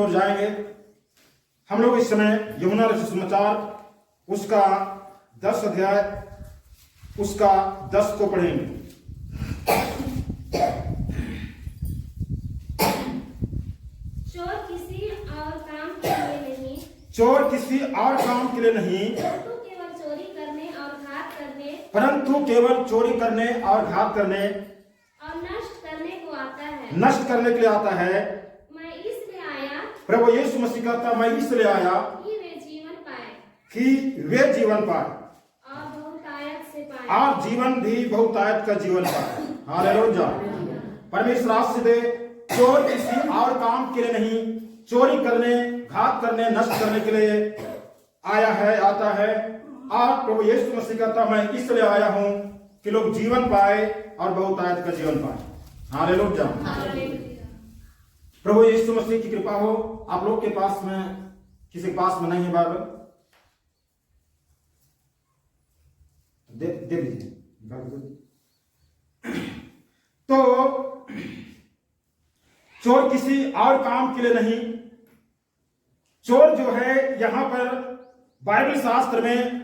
ओर जाएंगे। हम लोग इस समय यूहन्ना रचित सुसमाचार उसका 10 अध्याय उसका 10 को पढ़ेंगे। चोर किसी और काम के लिए नहीं, चोर किसी और काम के लिए नहीं, परंतु केवल चोरी करने और घात करने परंतु केवल चोरी करने और घात करने और नष्ट करने को आता है। नष्ट करने के लिए आता है। मैं इसलिए आया प्रभु यीशु मसीह कहता, मैं इसलिए आया कि वे जीवन पाए कि वे जीवन पाए और बहुतायत से पाए। और जीवन भी बहुतायत का जीवन पाए। हालेलुया। परमेश्वर आशीष दे। चोर किसी और काम के लिए नहीं, चोरी करने, घात करने, नष्ट करने के लिए आया है, आता है। और प्रभु यीशु मसीह कहता, मैं इसलिए आया हूं कि लोग जीवन पाए और बहुतायत का जीवन पाए। हालेलुया। प्रभु यीशु मसीह की कृपा हो। आप लोग के पास में, किसी के पास में नहीं है बाइबल, दे दीजिए। तो चोर किसी और काम के लिए नहीं, चोर जो है यहां पर बाइबल शास्त्र में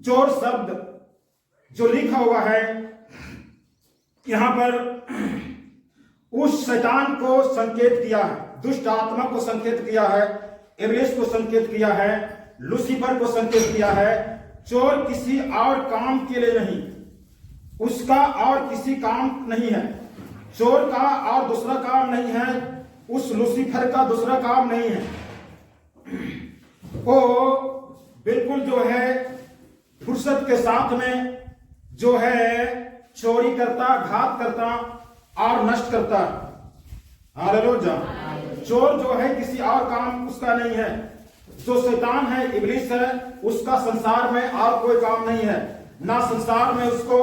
चोर शब्द जो लिखा हुआ है, यहां पर उस शैतान को संकेत किया है, दुष्ट आत्मा को संकेत किया है, इब्लीस को संकेत किया है, लूसीफर को संकेत किया है। चोर किसी और काम के लिए नहीं, उसका और किसी काम नहीं है। चोर का और दूसरा काम नहीं है, उस लूसीफर का दूसरा काम नहीं है। वो बिल्कुल जो है फुर्सत के साथ में जो है चोरी करता, घात करता और नष्ट करता। हालेलुया। चोर जो है किसी और काम उसका नहीं है। जो शैतान है, इब्लीस है, उसका संसार में और कोई काम नहीं है। ना संसार में उसको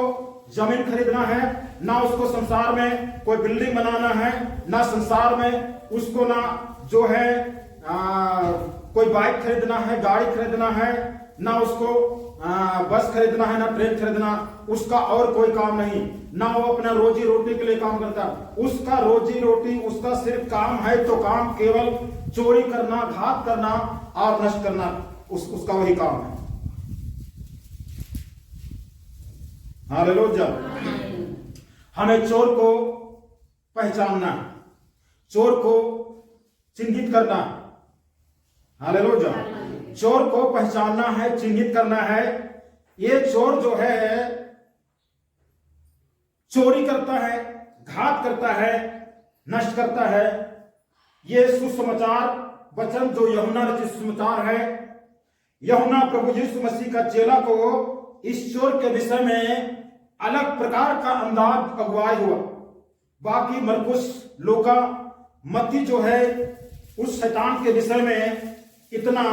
जमीन खरीदना है, ना उसको संसार में कोई बिल्डिंग बनाना है, ना संसार में उसको ना जो है कोई बाइक खरीदना है, गाड़ी खरीदना है, ना उसको बस खरीदना है, ना ट्रेन खरीदना। उसका और कोई काम नहीं। ना वो अपना रोजी रोटी के लिए काम करता। उसका रोजी रोटी, उसका सिर्फ काम है तो काम केवल चोरी करना, घात करना और नष्ट करना, उसका वही काम है। हालेलुया। हमें चोर को पहचानना, चोर को चिन्हित करना। हालेलुया। चोर को पहचानना है, चिन्हित करना है। ये चोर जो है चोरी करता है, घात करता है, नष्ट करता है। ये सुसमाचार वचन जो यूहन्ना रचित सुसमाचार है, यूहन्ना प्रभु यीशु मसीह का चेला को इस चोर के विषय में अलग प्रकार का अंदाज अगुवाई हुआ। बाकी मरकुस, लूका, मत्ती जो है उस शैतान के विषय में इतना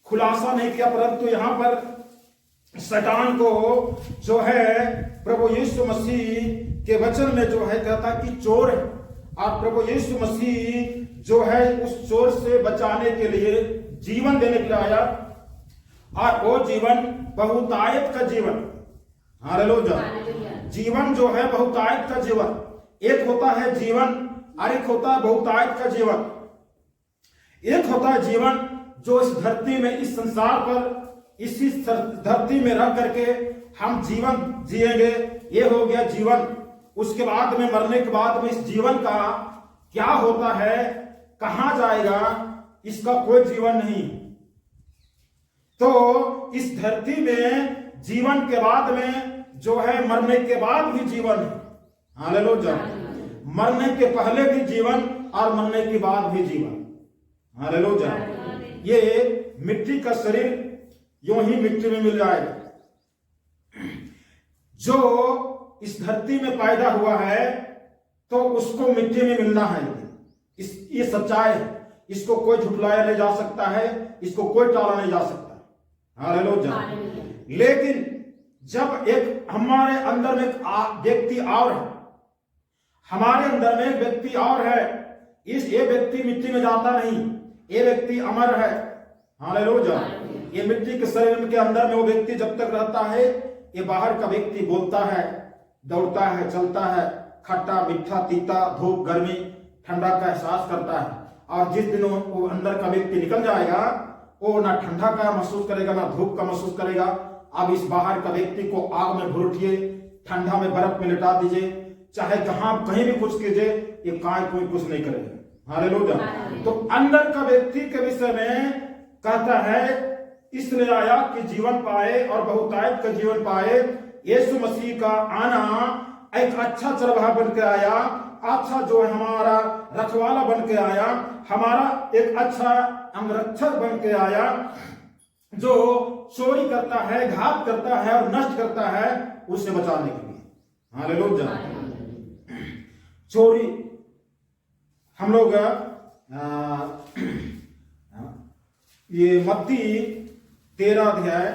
खुलासा नहीं किया, परंतु यहां पर शैतान को जो है प्रभु यीशु मसीह के वचन में जो है कहता कि चोर है। और प्रभु यीशु मसीह जो है उस चोर से बचाने के लिए जीवन देने के लिए आया, और वो जीवन बहुतायत का जीवन। हालेलुया। जीवन जो है बहुतायत का जीवन। एक होता है जीवन और एक होता है बहुतायत का जीवन। एक होता है जीवन जो इस धरती में, इस संसार पर, इसी धरती में रह करके हम जीवन जिएंगे, ये हो गया जीवन। उसके बाद में, मरने के बाद में इस जीवन का क्या होता है, कहां जाएगा, इसका कोई जीवन नहीं। तो इस धरती में जीवन के बाद में जो है मरने के बाद भी जीवन है। हालेलुया। मरने के पहले भी जीवन और मरने के बाद भी जीवन। हालेलुया। ये मिट्टी का शरीर यूं ही मिट्टी में मिल जाएगा। जो इस धरती में पैदा हुआ है तो उसको मिट्टी में मिलना है। ये सच्चाई है। इसको कोई झुठलाया नहीं जा सकता है, इसको कोई टाला नहीं जा सकता। हालेलुया। लेकिन जब एक हमारे अंदर में एक व्यक्ति और है, हमारे अंदर में एक व्यक्ति और है, ये व्यक्ति मिट्टी में जाता नहीं, ये व्यक्ति अमर है। हालेलुया। ये मिट्टी के शरीर के अंदर में वो व्यक्ति जब तक रहता है, ये बाहर का व्यक्ति बोलता है, दौड़ता है, चलता है, खट्टा मीठा तीता, धूप गर्मी ठंडा का एहसास करता है। और जिस दिन वो अंदर का व्यक्ति निकल जाएगा, वो ना ठंडा का महसूस करेगा ना धूप का महसूस करेगा। अब इस बाहर का व्यक्ति को आग में भूटिए, ठंडा में बर्फ में लिटा दीजिए, चाहे जहां कहीं भी कुछ कीजिए, ये काय कोई कुछ नहीं करेगा। हालेलुया। तो अंदर का व्यक्ति के विषय में कहता है, इसलिए आया कि जीवन पाए और बहुतायत का जीवन पाए। यीशु मसीह का आना एक अच्छा चरवाहा बन के आया, अच्छा जो है हमारा रखवाला बन के आया, हमारा एक अच्छा अंगरक्षक बन के आया, जो चोरी करता है, घात करता है और नष्ट करता है, उससे बचाने के लिए। हालेलुया। चोरी हम लोग ये मत्ती 13 अध्याय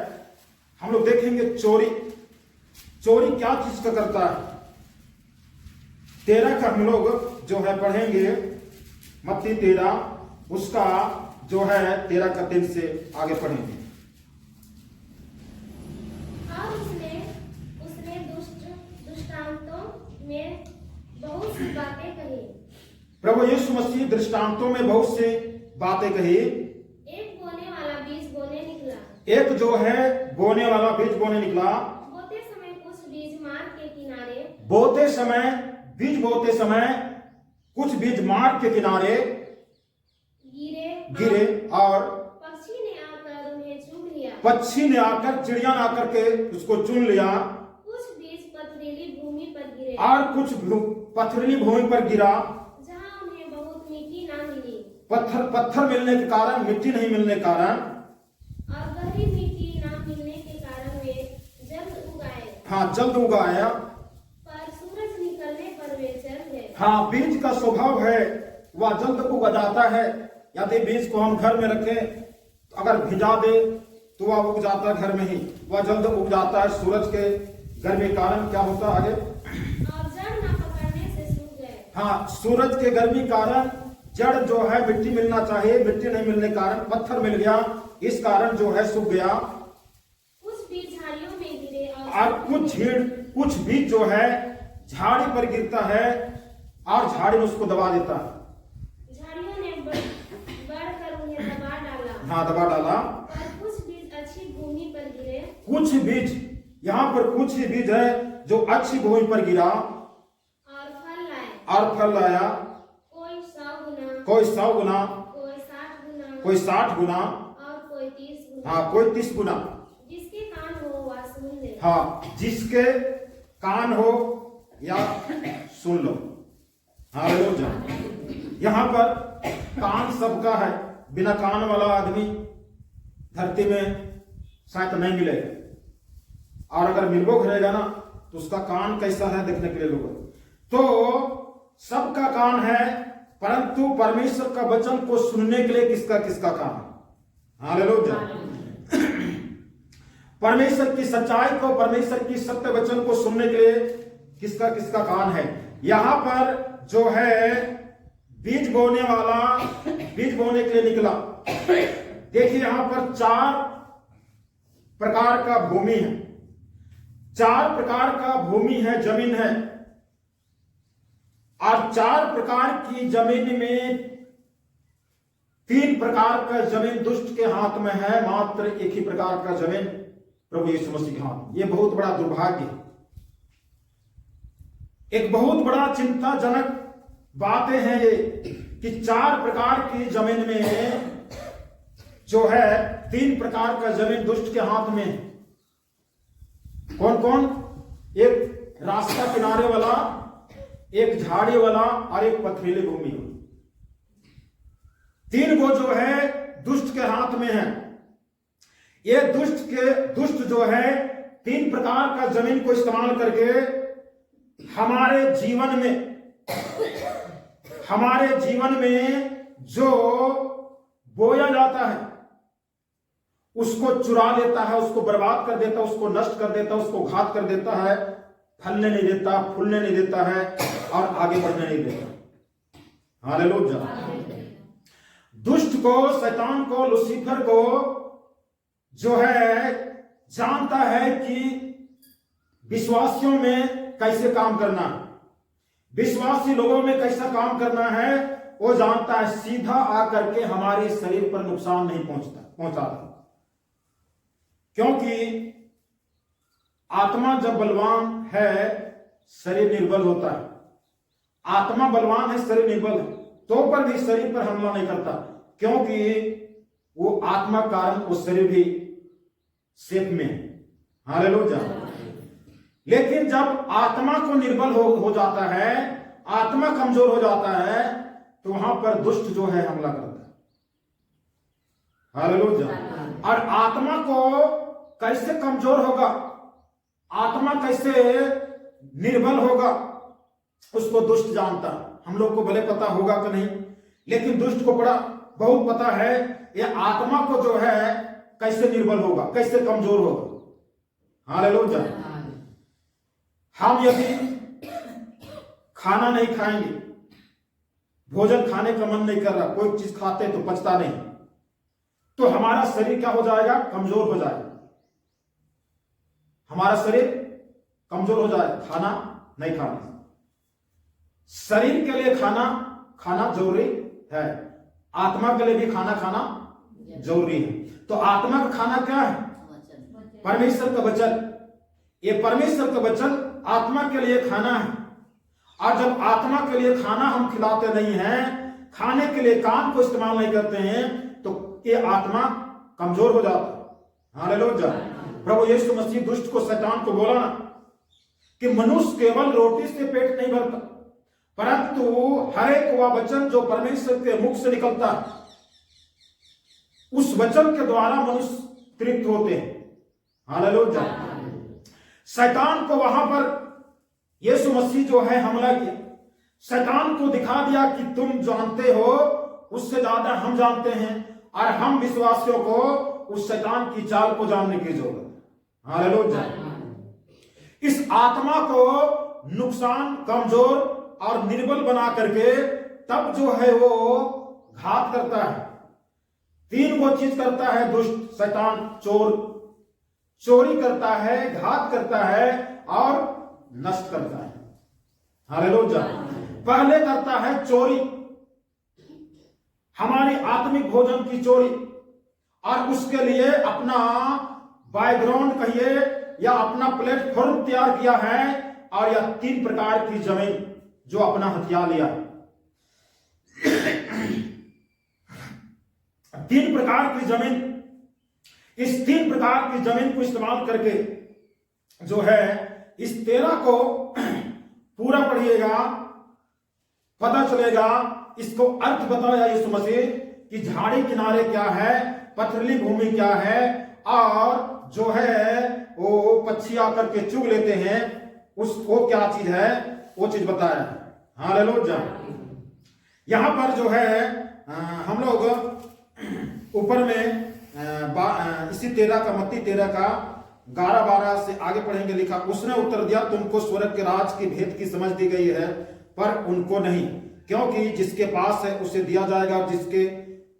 हम लोग देखेंगे। चोरी क्या चीज का करता है, 13 का हम लोग जो है पढ़ेंगे। मत्ती 13 उसका जो है 13 का 3 से आगे पढ़ेंगे। और उसने दृष्टांतों में बहुत सी बातें कही। प्रभु यीशु मसीह दृष्टांतों में बहुत से बातें कही। एक बोने वाला बीज बोने निकला। एक जो है बोने वाला बीज बोने निकला। बोते समय कुछ बीज मार्ग के किनारे बोते समय कुछ बीज मार्ग के किनारे गिरे और पक्षी ने आकर उन्हें चुन लिया। पक्षी ने आकर, चिड़िया ने आकर के उसको चुन लिया। कुछ बीज पथरीली भूमि पर गिरे और कुछ पथरीली भूमि पर गिरा, जहाँ उन्हें बहुत मिट्टी ना मिली। पत्थर मिलने के कारण, मिट्टी नहीं मिलने के कारण, और गहरी मिट्टी ना मिलने के कारण वे जल्द उगाए। हाँ, जल्द उगाया। पर सूरज निकलने पर वे जल गए। हाँ, बीज का स्वभाव है वह जल्द उग जाता है। यदि बीज को हम घर में रखें, अगर भिजा दे तो वह उग जाता है घर में ही, वह जल्द उग जाता है। सूरज के गर्मी के कारण क्या होता है आगे, और जड़ न पकड़ने से सूख गए। हाँ, सूरज के गर्मी कारण जड़ जो है, मिट्टी मिलना चाहिए, मिट्टी नहीं मिलने के कारण पत्थर मिल गया, इस कारण जो है सूख गया। कुछ बीज झाड़ियों में गिरे और कुछ बीज जो है झाड़ी पर गिरता है और झाड़ी में उसको दबा देता है। झाड़ियों ने बढ़कर उन्हें दबा डाला। हाँ, दबा डाला। पर कुछ बीज अच्छी भूमि पर गिरे। कुछ बीज, यहाँ पर कुछ ही बीज है जो अच्छी भूमि पर गिरा और फल लाया। कोई 100 गुना, कोई 100 गुना, कोई 60 गुना, कोई 60 गुना, और कोई 30 गुना। हाँ, कोई 30 गुना। जिसके कान हो वह सुन ले। हाँ, जिसके कान हो या सुन लो। हालेलुया। यहाँ पर कान सबका है, बिना कान वाला आदमी धरती में शायद नहीं मिलेगा, और अगर मिलबो करेगा ना तो उसका कान कैसा है देखने के लिए लोग। तो सबका कान है, परंतु परमेश्वर का वचन को सुनने के लिए किसका किसका कान है। हालेलुया। परमेश्वर की सच्चाई को, परमेश्वर की सत्य वचन को सुनने के लिए किसका किसका कान है। यहां पर जो है बीज बोने वाला बीज बोने के लिए निकला। देखिए यहां पर 4 प्रकार का भूमि है, 4 प्रकार का भूमि है, जमीन है, और 4 प्रकार की जमीन में 3 प्रकार का जमीन दुष्ट के हाथ में है, मात्र एक ही प्रकार का जमीन प्रभु यीशु मसीह के हाथ। ये बहुत बड़ा दुर्भाग्य है, एक बहुत बड़ा चिंताजनक बातें हैं ये, कि 4 प्रकार की जमीन में जो है 3 प्रकार का जमीन दुष्ट के हाथ में है। कौन कौन? एक रास्ता किनारे वाला, एक झाड़ी वाला और एक पथरीली भूमि। 3 गो जो है दुष्ट के हाथ में है। ये दुष्ट जो है 3 प्रकार का जमीन को इस्तेमाल करके हमारे जीवन में जो बोया जाता है उसको चुरा लेता है, उसको बर्बाद कर देता है, उसको नष्ट कर देता है, उसको घात कर देता है, फलने नहीं देता, फूलने नहीं देता है और आगे बढ़ने नहीं देता। हालेलुया। दुष्ट को, शैतान को, लूसीफर को जो है जानता है कि विश्वासियों में कैसे काम करना है, विश्वासी लोगों में कैसा काम करना है, वो जानता है सीधा आकर के हमारे शरीर पर नुकसान नहीं पहुंचाता, क्योंकि आत्मा जब बलवान है शरीर निर्बल होता है। आत्मा बलवान है, शरीर निर्बल है, तो पर भी शरीर पर हमला नहीं करता, क्योंकि वो आत्मा कारण वो शरीर भी सेफ में है। हालेलुया। लेकिन जब आत्मा को निर्बल हो जाता है, आत्मा कमजोर हो जाता है, तो वहां पर दुष्ट जो है हमला करता है। हालेलुया। और आत्मा को कैसे कमजोर होगा, आत्मा कैसे निर्बल होगा, उसको दुष्ट जानता। हम लोग को भले पता होगा कि नहीं, लेकिन दुष्ट को बड़ा बहुत पता है ये आत्मा को जो है कैसे निर्बल होगा, कैसे कमजोर होगा। हालेलुया। हम यदि खाना नहीं खाएंगे, भोजन खाने का मन नहीं कर रहा, कोई चीज खाते तो पचता नहीं, तो हमारा शरीर क्या हो जाएगा, कमजोर हो जाएगा। हमारा शरीर कमजोर हो जाएगा खाना नहीं खाने से। शरीर के लिए खाना जरूरी है, आत्मा के लिए भी खाना जरूरी है। तो आत्मा का खाना क्या है, परमेश्वर का वचन। ये परमेश्वर का वचन आत्मा के लिए खाना है। और जब आत्मा के लिए खाना हम खिलाते नहीं हैं, खाने के लिए कान को इस्तेमाल नहीं करते हैं, तो ये आत्मा कमजोर हो जाता है। हालेलुया। प्रभु यीशु मसीह दुष्ट को, शैतान को बोला ना कि मनुष्य केवल रोटी से पेट नहीं भरता, परंतु हर एक वह वचन जो परमेश्वर के मुख से निकलता है, उस वचन के द्वारा मनुष्य तृप्त होते हैं। हालेलुया। शैतान को वहां पर यीशु मसीह जो है हमला किया, शैतान को दिखा दिया कि तुम जानते हो, उससे ज्यादा हम जानते हैं, और हम विश्वासियों को उस शैतान की चाल को जानने की जरूरत है। हालेलुया। इस आत्मा को नुकसान, कमजोर और निर्बल बना करके तब जो है वो घात करता है। तीन वो चीज करता है दुष्ट शैतान, चोरी करता है, घात करता है और नष्ट करता है। हालेलुया। पहले करता है चोरी, हमारी आत्मिक भोजन की चोरी, और उसके लिए अपना बैकग्राउंड कहिए या अपना प्लेटफॉर्म तैयार किया है, और यह 3 प्रकार की जमीन जो अपना हथियार लिया। 3 प्रकार की जमीन, इस 3 प्रकार की जमीन को इस्तेमाल करके जो है इस 13 को पूरा पढ़िएगा, पता चलेगा। इसको अर्थ बताया यीशु मसीह कि झाड़ी किनारे क्या है, पथरीली भूमि क्या है, और जो है वो पक्षी आकर के चुग लेते हैं, उसको क्या चीज है वो चीज बताया। हालेलुया। यहां पर जो है हम लोग ऊपर में इसी 13 का, मत्ती 13 का 11-12 से आगे पढ़ेंगे। लिखा, उसने उत्तर दिया, तुमको स्वर्ग के राज की भेद की समझ दी गई है, पर उनको नहीं, क्योंकि जिसके पास है उसे दिया जाएगा, और जिसके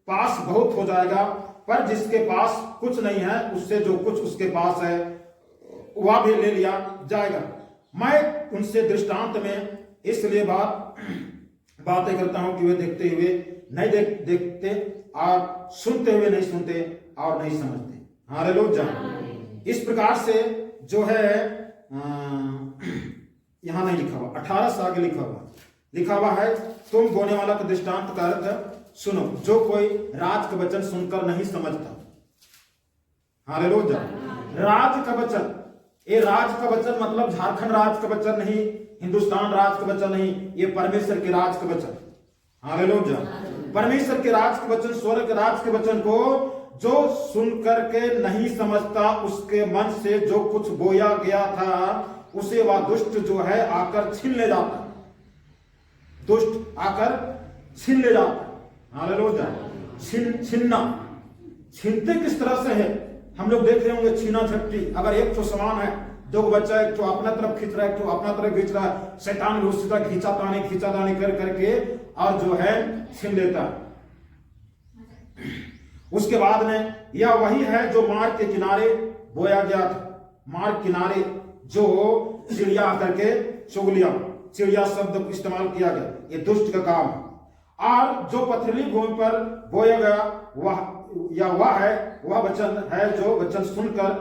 पास बहुत हो जाएगा, पर जिसके पास कुछ नहीं है उससे जो कुछ उसके पास है वह भी ले लिया जाएगा। मैं उनसे दृष्टांत में इसलिए बातें करता हूं कि वे देखते हुए नहीं देखते, और सुनते हुए नहीं सुनते, और नहीं समझते। हालेलुया। इस प्रकार से जो है यहां नहीं लिखा हुआ, 18 से आगे लिखा हुआ है, तुम बोने वाला का दृष्टांत का अर्थ सुनो, जो कोई राज का वचन सुनकर नहीं समझता। हालेलुया। राज का वचन, ये राज का वचन मतलब झारखंड राज का वचन नहीं, हिंदुस्तान राज का वचन नहीं, ये परमेश्वर के राज का वचन। हालेलुया। परमेश्वर के राज के वचन, स्वर्ग के राज के वचन को जो सुन करके नहीं समझता, उसके मन से जो कुछ बोया गया था उसे वह दुष्ट जो है आकर छीन ले जाता है। दुष्ट आकर छीन ले जाता है। हालेलुया। छीनते किस तरह से है, हम लोग देख रहे होंगे छीना झपटी। अगर एक तो समान है, 2 बच्चा एक तो अपना तरफ खींच रहा है, एक तो अपना तरफ खींच रहा है, शैतान भी उसी तरह खींचातानी कर करके और जो है छीन लेता है। उसके बाद में यह वही है जो मार्ग के किनारे बोया गया था। मार्ग किनारे जो चिड़िया आकर के चुग लिया, चिड़िया शब्द इस्तेमाल किया गया, ये दुष्ट का काम है। और जो पथरीली भूमि पर बोया गया वह वचन है जो वचन सुनकर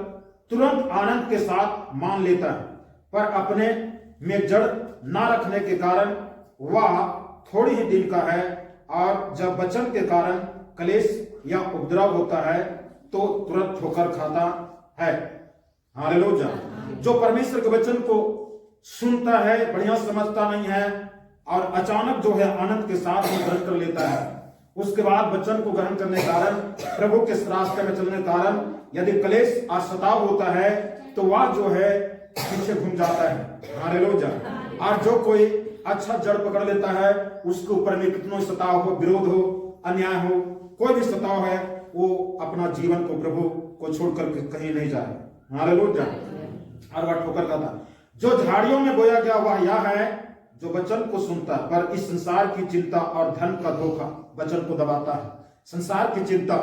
तुरंत आनंद के साथ मान लेता है, पर अपने में जड़ ना रखने के कारण वह थोड़ी ही दिन का है, और जब वचन के कारण क्लेश या उपद्रव होता है तो तुरंत ठोकर खाता है। हालेलुया। जो परमेश्वर के वचन को सुनता है, बढ़िया समझता नहीं है, और अचानक जो है आनंद के साथ वो ग्रहण कर लेता है, उसके बाद वचन को ग्रहण करने के कारण, प्रभु के रास्ते में चलने के कारण यदि क्लेश और सताव होता है तो वह जो है पीछे घूम जाता है। हालेलुया। और जो कोई अच्छा जड़ पकड़ लेता है, उसके ऊपर में कितनों सताव हो, विरोध हो, अन्याय हो, कोई भी सताव है, वो अपना जीवन को प्रभु को छोड़कर कहीं नहीं जाए। हालेलुया। और वह ठोकर खाता। जो झाड़ियों में बोया गया वह यह है जो वचन को सुनता, पर इस संसार की चिंता और धन का धोखा वचन को दबाता है। संसार की चिंता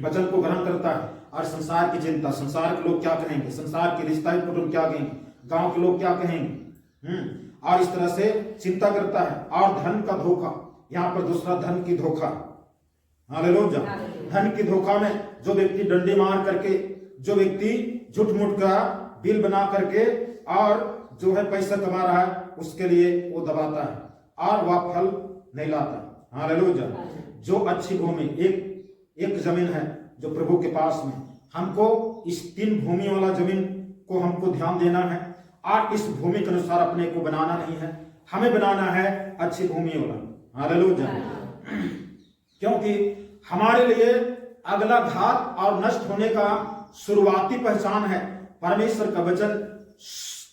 वचन को ग्रहण करता है, और संसार की चिंता, संसार के लोग क्या कहेंगे, संसार के रिश्ता कुटुंब क्या कहेंगे, गांव के लोग क्या कहेंगे, और इस तरह से चिंता करता है। और धन का धोखा, यहाँ पर दूसरा धन की धोखा। हालेलुया। धन की धोखा में जो व्यक्ति डंडी मार करके, जो व्यक्ति झूठ मूठ का बिल बना करके और जो है पैसा कमा रहा है, उसके लिए वो दबाता है और वह फल नहीं लाता। हालेलुया। जो अच्छी भूमि, एक जमीन है जो प्रभु के पास में, हमको इस 3 भूमि वाला जमीन को हमको ध्यान देना है, और इस भूमि के अनुसार अपने को बनाना नहीं है, हमें बनाना है अच्छी भूमि वाला। हालेलुया। क्योंकि हमारे लिए अगला घात और नष्ट होने का शुरुआती पहचान है परमेश्वर का वचन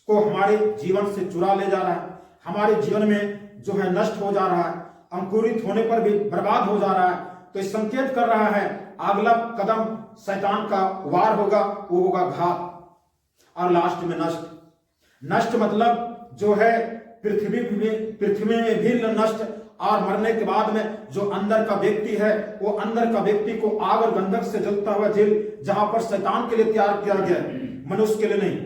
को हमारे जीवन से चुरा ले जा रहा है, हमारे जीवन में जो है नष्ट हो जा रहा है, अंकुरित होने पर भी बर्बाद हो जा रहा है। तो इस संकेत कर रहा है अगला कदम शैतान का वार होगा, वो होगा घात, और लास्ट में नष्ट। नष्ट मतलब जो है पृथ्वी में भी नष्ट, और मरने के बाद में जो अंदर का व्यक्ति है, वो अंदर का व्यक्ति को आग और गंधक से जलता हुआ जेल, जहां पर शैतान के लिए तैयार किया गया, मनुष्य के लिए नहीं।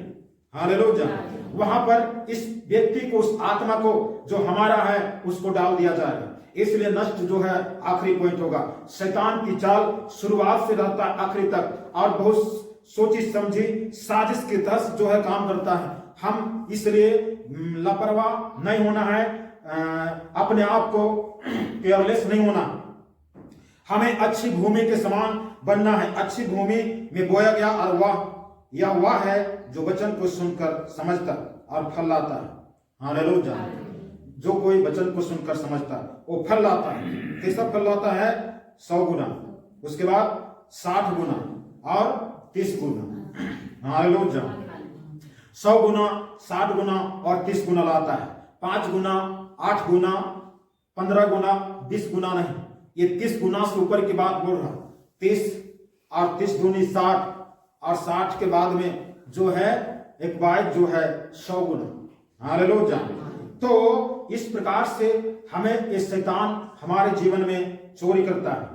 हालेलुया। वहां पर इस व्यक्ति को, उस आत्मा को जो हमारा है, उसको डाल दिया जाएगा। इसलिए नष्ट जो है आखिरी पॉइंट होगा। शैतान की चाल शुरुआत से रहता है आखिरी तक, और बहुत सोची समझी साजिश के तहत जो है काम करता है। हम इसलिए लापरवाह नहीं होना है, अपने आप को केयरलेस नहीं होना, हमें अच्छी भूमि के समान बनना है। अच्छी भूमि में बोया गया और वह है जो वचन को सुनकर समझता और फल लाता है। हालेलुया। जो कोई वचन को सुनकर समझता है वो फल लाता है। कैसा फल लाता है? 100 गुना, उसके बाद 60 गुना और 30 गुना। हालेलुया। 100 गुना, 60 गुना और 30 गुना लाता है। 5 गुना, 8 गुना, 15 गुना, 20 गुना नहीं, ये 30 गुना से ऊपर की बात बोल रहा। 30 और 30 दूनी 60, और 60 के बाद में जो है एक बात जो है 100 गुना। हालेलुया। तो इस प्रकार से हमें ये शैतान हमारे जीवन में चोरी करता है।